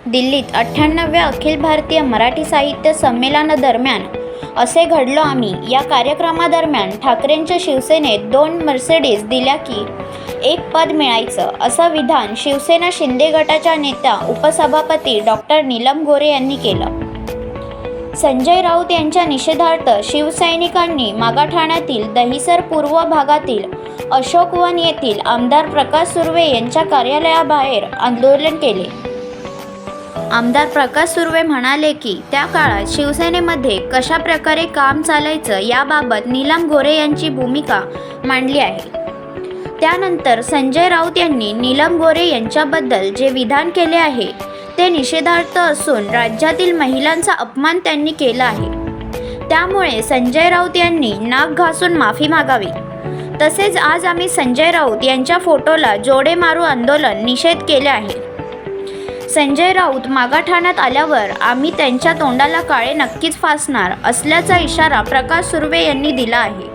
दिल्लीत 98व्या अखिल भारतीय मराठी साहित्य संमेलनादरम्यान असे घडलो आम्ही या कार्यक्रमादरम्यान ठाकरेंच्या शिवसेनेत 2 मर्सिडीज दिल्या की एक पद मिळायचं असं विधान शिवसेना शिंदे गटाच्या नेत्या उपसभापती डॉक्टर नीलम गोरे यांनी केलं. संजय राऊत यांच्या निषेधार्थ शिवसैनिकांनी मागाठाण्यातील दहिसर पूर्व भागातील अशोकवन येथील आमदार प्रकाश सुर्वे यांच्या कार्यालयाबाहेर आंदोलन केले. आमदार प्रकाश सुर्वे म्हणाले की त्या काळात शिवसेनेमध्ये कशा प्रकारे काम चालायचं याबाबत नीलम गोरे यांची भूमिका मांडली आहे. त्यानंतर संजय राऊत यांनी नीलम गोरे यांच्याबद्दल जे विधान केले आहे ते निषेधार्थ असून राज्यातील महिलांचा अपमान त्यांनी केला आहे. त्यामुळे संजय राऊत यांनी नाक घासून माफी मागावी. तसेच आज आम्ही संजय राऊत यांच्या फोटोला जोडे मारू आंदोलन निषेध केले आहे. संजय राऊत मागाठाण्यात आल्यावर आम्ही त्यांच्या तोंडाला काळे नक्कीच फासणार असल्याचा इशारा प्रकाश सुर्वे यांनी दिला आहे.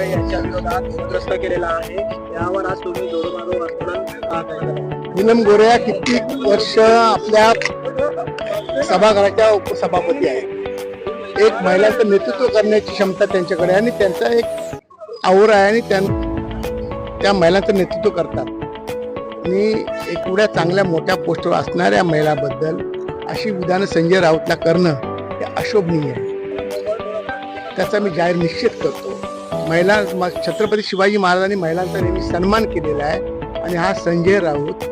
यांच्या विरोधात उद्ध्वस्त केलेला आहे. यावर आज तुम्ही जोरमारो आंदोलन नीलम गोरे या कित्येक वर्ष आपल्या सभागृहाच्या उपसभापती आहेत. एक महिलांचं नेतृत्व करण्याची क्षमता त्यांच्याकडे आणि त्यांचा एक आवड आहे आणि त्या महिलांचं नेतृत्व करतात. आणि एवढ्या चांगल्या मोठ्या पोस्टवर असणाऱ्या महिलाबद्दल अशी विधानं संजय राऊतला करणं हे अशोभनीय आहे. त्याचा मी जाहीर निषेध करतो. छत्रपती शिवाजी महाराजांनी महिलांचा नेहमी सन्मान केलेला आहे आणि हा संजय राऊत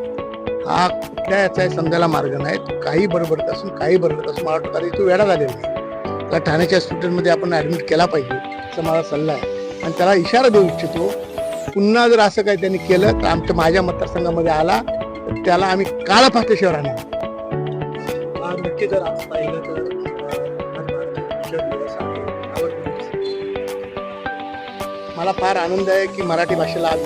हा कुठल्या याचा समजायला मार्ग नाही. तो काही बरोबरत असून काही बरोबरत असून मला वाटतं तो वेळा झालेला नाही. त्याला ठाण्याच्या हॉस्पिटलमध्ये आपण ॲडमिट केला पाहिजे असा माझा सल्ला आहे. आणि त्याला इशारा देऊ इच्छितो, पुन्हा जर असं काही त्यांनी केलं तर माझ्या मतदारसंघामध्ये आला तर त्याला आम्ही काळा फाटेशिवाय राहणार. नक्की जर आज पाहिलं तर मला फार आनंद आहे की मराठी भाषेला आज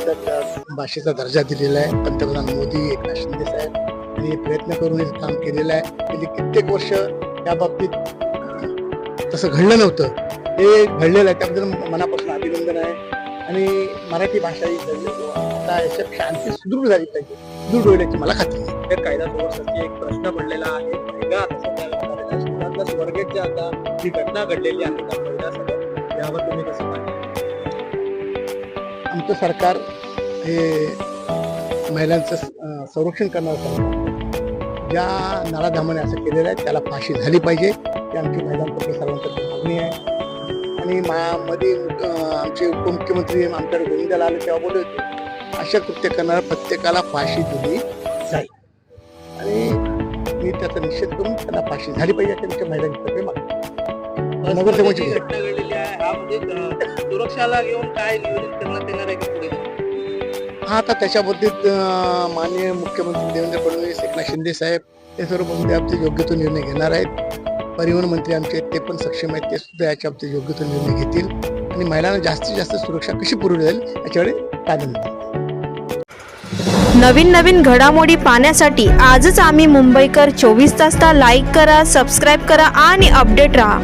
भाषेचा दर्जा दिलेला आहे. पंतप्रधान मोदी, एकनाथ शिंदे साहेब यांनी प्रयत्न करून हे काम केलेलं आहे. गेली कित्येक वर्ष या बाबतीत तसं घडलं नव्हतं, हे घडलेलं आहे. त्याबद्दल मनापासून अभिनंदन आहे. आणि मराठी भाषा ही आता याच्यापेक्षा आणखी सुदृढ झाली पाहिजे, सुदृढ होण्याची मला खात्री आहे. तर कायदा सुव्यवस्थेची एक प्रश्न पडलेला आहे. महिला आता सध्या स्वर्गातल्या स्वर्गेची आता जी घटना घडलेली आहे त्या महिलासोबत, यावर तुम्ही कसं पाहता? आमचं सरकार हे महिलांचं संरक्षण करणारं सरकार. ज्या नराधामाने असं केलेलं आहे त्याला फाशी झाली पाहिजे, ही आमची महिलांतर्फे सर्वांतर्फे मागणी आहे. आणि मध्ये आमचे उपमुख्यमंत्री आमच्याकडे गोविंदाला आले तेव्हा बोलले होते, अशा कृत्य करणाऱ्या प्रत्येकाला फाशी दिली जाईल. आणि मी त्याचा निषेध करून त्यांना फाशी झाली पाहिजे अशी आमच्या महिलांतर्फे मागणी. नगरसेवकाची घटना घडलेली आहे, हा म्हणजे सुरक्षाला घेऊन काय नियोजित करण्यात येणार आहे का पुढे? हा, आता त्याच्याबद्दल माननीय मुख्यमंत्री देवेंद्र फडणवीस, एकनाथ शिंदे साहेब हे सर्व बाबतीत योग्य तो निर्णय घेणार आहेत. परिवहन मंत्री आमचे आहेत, ते पण सक्षम आहेत, ते सुद्धा याच्या बाबतीत योग्य तो निर्णय घेतील. आणि महिलांना जास्तीत जास्त सुरक्षा कशी पुरवली जाईल याच्याकडे प्राधान्य देतील. नवीन घडामोडी पाहण्यासाठी आजच आम्ही मुंबईकर 24 तासला लाईक करा, सबस्क्राईब करा आणि अपडेट रहा.